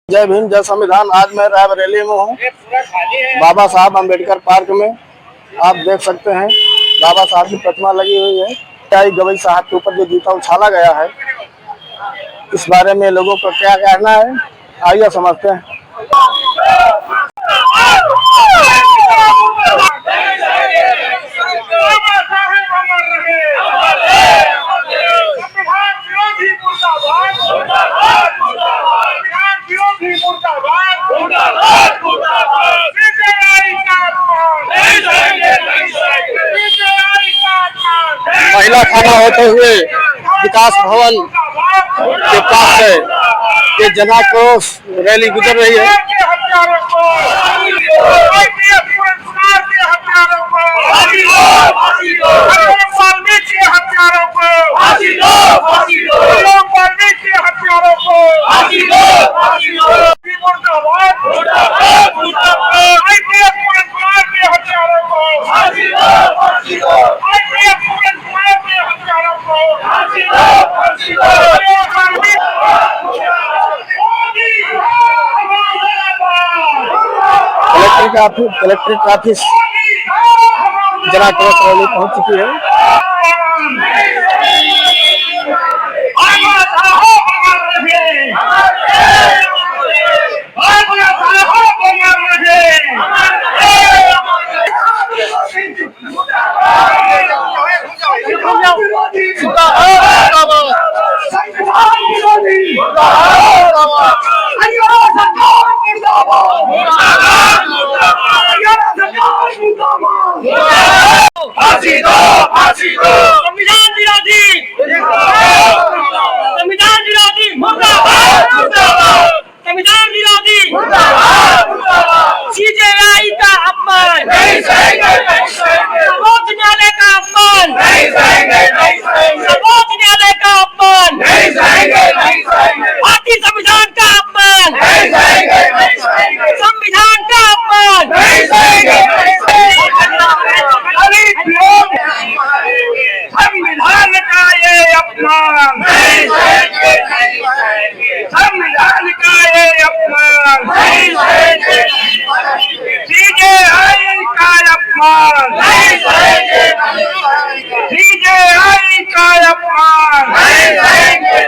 जय भीम जय संविधान। आज मैं रायबरेली में हूँ, बाबा साहब अम्बेडकर पार्क में। आप देख सकते हैं बाबा साहब की प्रतिमा लगी हुई है। गवई साहब के ऊपर जो जूता उछाला गया है, इस बारे में लोगों को क्या कहना है, आइए समझते हैं। महिला थाना होते हुए विकास भवन के पास से ये जनाक्रोश रैली गुजर रही है। कलेक्ट्रेट ऑफिस जनाक्रोश रैली पहुंच चुकी है। सीजेआई का अपमान नहीं सहेंगे, सर्वोच्च न्यायालय का अपमान नहीं सहेंगे, सर्वोच्च न्यायालय का अपमान नहीं सहेंगे, भारतीय संविधान का अपमान नहीं सहेंगे, संविधान का अपमान नहीं सहेंगे, संविधान का ये अपमान नहीं सहेंगे, संविधान का ये अपमान नहीं सहेंगे, सीजेआई का अपमान नहीं सहेंगे, सीजेआई का अपमान नहीं सहेंगे,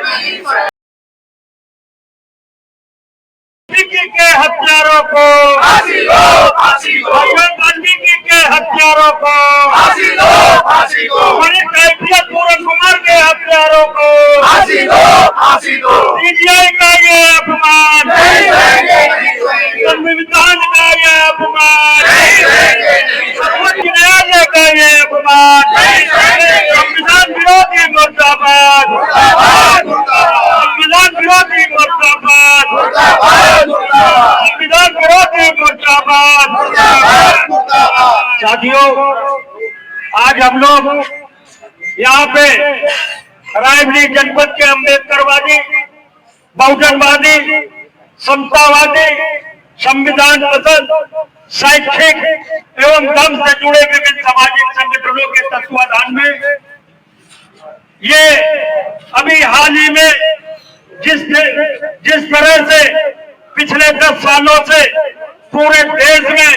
के हत्यारों को फांसी दो, फांसी दो, गांधी के हत्यारों को फांसी दो, फांसी दो, कैफियत पूरन कुमार के हत्यारों को फांसी दो, फांसी दो, सीबीआई का ये अपमान नहीं सहेंगे, संविधान का ये अपमान नहीं सहेंगे, सर्वोच्च न्यायालय का ये अपमान नहीं सहेंगे, संविधान विरोधी मुर्दाबाद, संविधान विरोधी मुर्दाबाद, संविधान विरोधी मुर्दाबाद। साथियों, आज हम लोग यहाँ पे रायबरेली जनपद के अम्बेडकरवादी, बहुजनवादी, समतावादी, संविधान पसंद, शैक्षिक एवं धर्म से जुड़े विभिन्न सामाजिक संगठनों के तत्वाधान में ये अभी हाल ही में जिस तरह से पिछले 10 सालों से पूरे देश में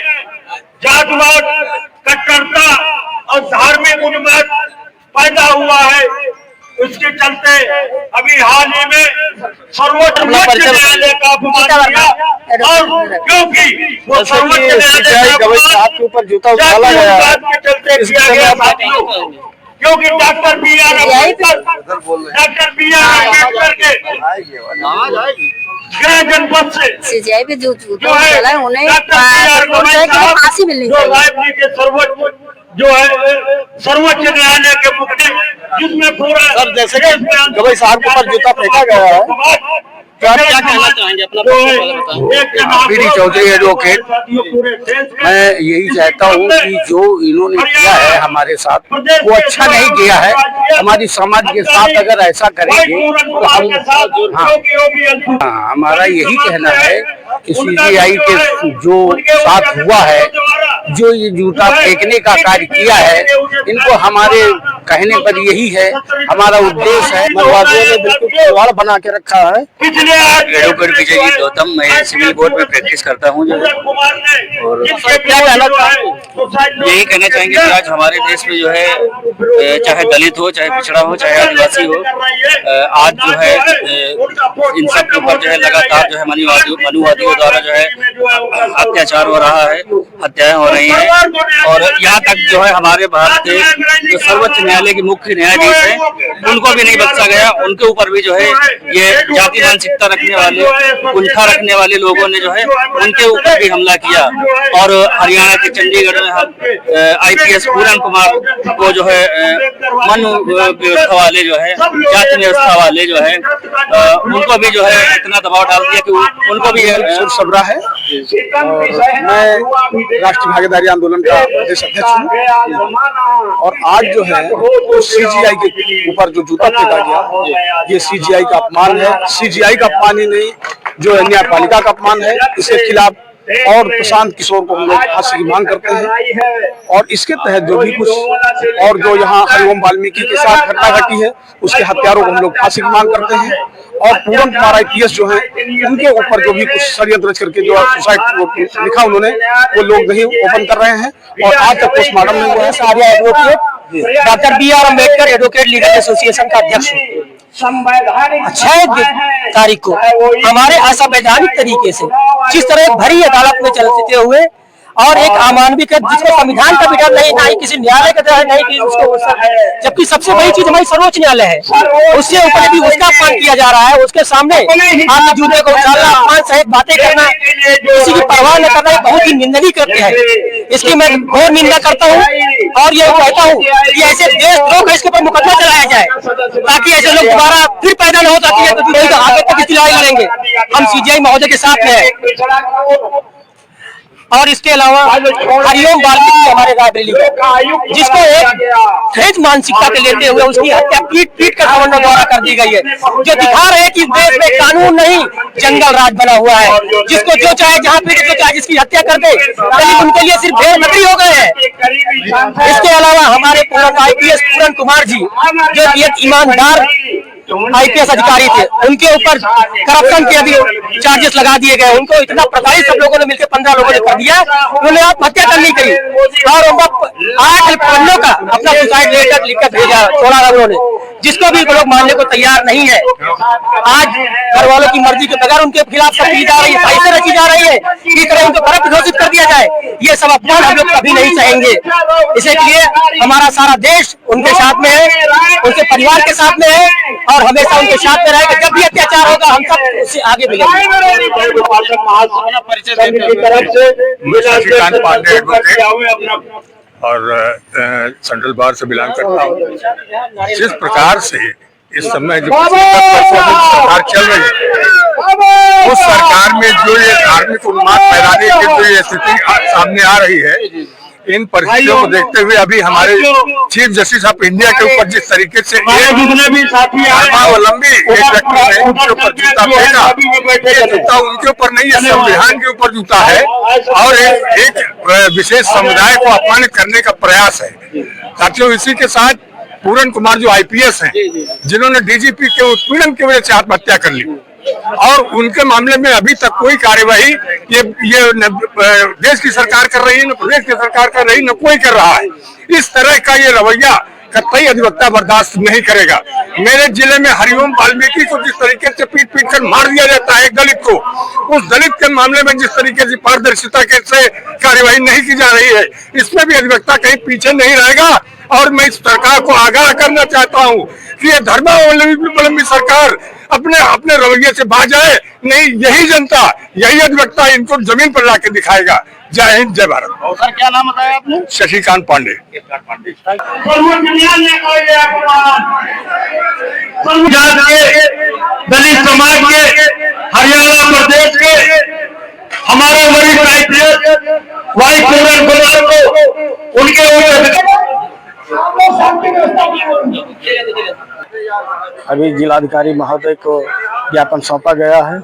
जातिवाद, कट्टरता और धार्मिक उन्माद पैदा हुआ है, उसके चलते अभी हाल ही में सर्वोच्च न्यायालय का अपमान किया। और क्योंकि वो सर्वोच्च न्यायालय के ऊपर जूता उछाला गया है, के चलते किया गया, क्योंकि डॉक्टर बी आर अम्बेडकर के गृह जनपद से सीजीआई पे जो है उन्हें फांसी मिलनी चाहिए। रायबरेली के सर्वोच्च न्यायालय के मुख्य, जिसमें पूरा जैसे कि गवई साहब के ऊपर जूता फेंका गया है, तो आप क्या कहना चाहेंगे? अपना बीडी चौधरी एडवोकेट, मैं यही चाहता हूँ कि जो इन्होंने किया है हमारे साथ वो अच्छा नहीं किया है। हमारी समाज के साथ अगर ऐसा करेंगे तो हम हमारा यही कहना है कि सीजीआई के जो साथ हुआ है, जो ये जूता फेंकने का कार्य किया है, इनको हमारे कहने पर यही है, हमारा उद्देश्य है। मनवादियों ने बिल्कुल खिलवाड़ बना के रखा है। एडवोकेट विजयजीत गौतम, मैं सिविल कोर्ट में प्रैक्टिस करता हूँ जो है। और क्या कहना चाहेंगे? यही कहना चाहेंगे कि आज हमारे देश में जो है, चाहे दलित हो, चाहे पिछड़ा हो, चाहे आदिवासी हो, आज जो है इन सब के ऊपर जो है लगातार जो है मनुवादियों द्वारा जो है अत्याचार हो रहा है, हत्याएं हो रही हैं। और यहाँ तक जो है हमारे भारत के जो सर्वोच्च न्यायालय के मुख्य न्यायाधीश है, उनको भी नहीं बख्शा गया। उनके ऊपर भी जो है ये जाति मानसिकता रखने वाले, कुंठा रखने वाले लोगों ने जो है उनके ऊपर भी हमला किया। और हरियाणा के चंडीगढ़ में हम IPS पूरन कुमार को जो है मनु व्यवस्था वाले जो है, जाति व्यवस्था वाले जो है, उनको भी जो है इतना दबाव डाल दिया कि उनको भी सबरा है। मैं राष्ट्रीय भागीदारी आंदोलन का प्रदेश अध्यक्ष हूँ और आज जो है तो CGI के ऊपर जो जूता फेंका गया, ये CGI का अपमान है। CGI का अपमान ही नहीं, जो न्यायपालिका का अपमान है। इसके खिलाफ और प्रशांत किशोर को हम लोग फांसी की मांग करते हैं। और इसके तहत जो भी कुछ और जो यहाँ हरिओम वाल्मीकि के साथ घटना घटी है, उसके हत्यारों को हम लोग फांसी की मांग करते हैं। और पूरन कुमार IPS जो है, उनके ऊपर जो भी कुछ षड्यंत्र रच करके जो सुसाइड लिखा उन्होंने, वो लोग नहीं ओपन कर रहे हैं। और आज तक पोस्टमार्टम नहीं हुआ है। सारिया advocate doctor BR Ambedkar advocate legal association का अध्यक्ष 6 तारीख को हमारे असंवैधानिक तरीके से जिस तरह एक भरी अदालत में चलते हुए और एक अमानवीय जिसको संविधान का भी डर नहीं, ना ही किसी न्यायालय का डर नहीं कि उसको, जबकि सबसे बड़ी चीज हमारी सर्वोच्च न्यायालय है, उससे ऊपर भी उसका अपमान किया जा रहा है। उसके सामने आपके जूते को उछालना, अपमान सहित बातें करना, किसी की परवाह न करना, बहुत ही निंदनीय करते हैं। इसकी मैं घोर निंदा करता हूँ और ये कहता हूँ कि ऐसे देशद्रोह का इसके ऊपर मुकदमा चलाया जाए, ताकि ऐसे लोग दोबारा फिर पैदा न हो सके। तो आगे तक इसकी लड़ाई लड़ेंगे। हम CGI महोदय के साथ में है। और इसके अलावा हरिओम वाल्मीकि हमारे रायबरेली का, जिसको एक ठेठ मानसिकता के लेते हुए उसकी हत्या पीट कर गवर्नर द्वारा कर दी गई है, जो दिखा रहे हैं कि देश में कानून नहीं जंगल राज बना हुआ है, जिसको जो चाहे जहाँ पीटे, जो चाहे जिसकी हत्या कर दे, लेकिन उनके लिए सिर्फ भेड़ नकली हो गए हैं। इसके अलावा हमारे पूरन IPS पूरन कुमार जी, जो एक ईमानदार IPS अधिकारी थे, उनके ऊपर करप्शन के अभी चार्जेस लगा दिए गए। उनको इतना प्रताड़ित सब लोगों ने मिलकर 15 लोगों ने कर दिया। उन्होंने आत्महत्या करनी करी और 8 पन्नों का अपना सुसाइड लेटर लिखकर भेजा, छोड़ा उन्होंने, जिसको भी लोग मानने को तैयार नहीं है। आज घर वालों की मर्जी के बगैर उनके खिलाफ सब की जा रही है, साजिशें रची जा रही है, इस तरह उनको करप्ट घोषित कर दिया जाए। ये सब अपमान हम लोग कभी नहीं सहेंगे। इसलिए हमारा सारा देश उनके साथ में है, उनके परिवार के साथ में है और हमेशा उनके साथ में रहेगा। जब भी अत्याचार होगा हम सब उससे आगे मिलेंगे। शशिकांत पांडे और सेंट्रल बार से बिलोंग करता हूँ। जिस प्रकार से इस समय जो सरकार चल रही है, उस सरकार में जो ये धार्मिक उन्माद फैलाने की जो ये स्थिति सामने आ रही है, इन परिस्थितियों को देखते हुए अभी हमारे चीफ जस्टिस ऑफ इंडिया के ऊपर जिस तरीके से धर्मावलंबी एक व्यक्ति ने उनके ऊपर जूता फेंका, ये जूता उनके ऊपर नहीं है, संविधान के ऊपर जूता है और एक विशेष समुदाय को अपमानित करने का प्रयास है। साथियों, इसी के साथ पूरन कुमार जो IPS हैं, जिन्होंने DGP के उत्पीड़न की वजह से आत्महत्या कर ली और उनके मामले में अभी तक कोई कार्यवाही ये देश की सरकार कर रही है, न प्रदेश की सरकार कर रही, न कोई कर रहा है। इस तरह का ये रवैया कतई अधिवक्ता बर्दाश्त नहीं करेगा। मेरे जिले में हरिओम वाल्मीकि को जिस तरीके से पीट कर मार दिया जाता है एक दलित को, उस दलित के मामले में जिस तरीके से पारदर्शिता से कार्यवाही नहीं की जा रही है, इसमें भी अधिवक्ता कहीं पीछे नहीं रहेगा। और मैं इस सरकार को आगाह करना चाहता हूँ कि ये धर्मावलंबी सरकार अपने रवैये से बाज जाए, नहीं यही जनता, यही अधिवक्ता इनको जमीन पर लाके दिखाएगा। जय हिंद, जय भारत। सर, क्या नाम बताया आपने? शशिकांत पांडे। दलित समाज के, हरियाणा प्रदेश के हमारे वरिष्ठ IPS वाई पूरन कुमार को उनके अभी जिलाधिकारी महोदय को ज्ञापन सौंपा गया है।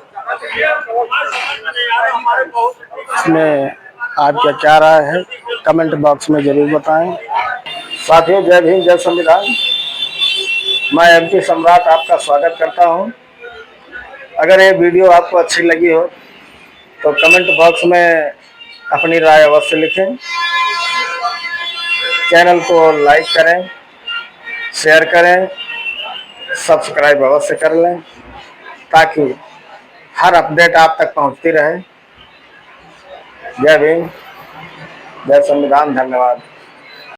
इसमें आपका क्या राय है, कमेंट बॉक्स में जरूर बताएं। साथियों, जय भीम, जय संविधान। मैं एमपी सम्राट आपका स्वागत करता हूं। अगर ये वीडियो आपको अच्छी लगी हो तो कमेंट बॉक्स में अपनी राय अवश्य लिखें। चैनल को लाइक करें, शेयर करें, सब्सक्राइब अवश्य कर लें ताकि हर अपडेट आप तक पहुंचती रहे। जय भीम, जय संविधान। धन्यवाद।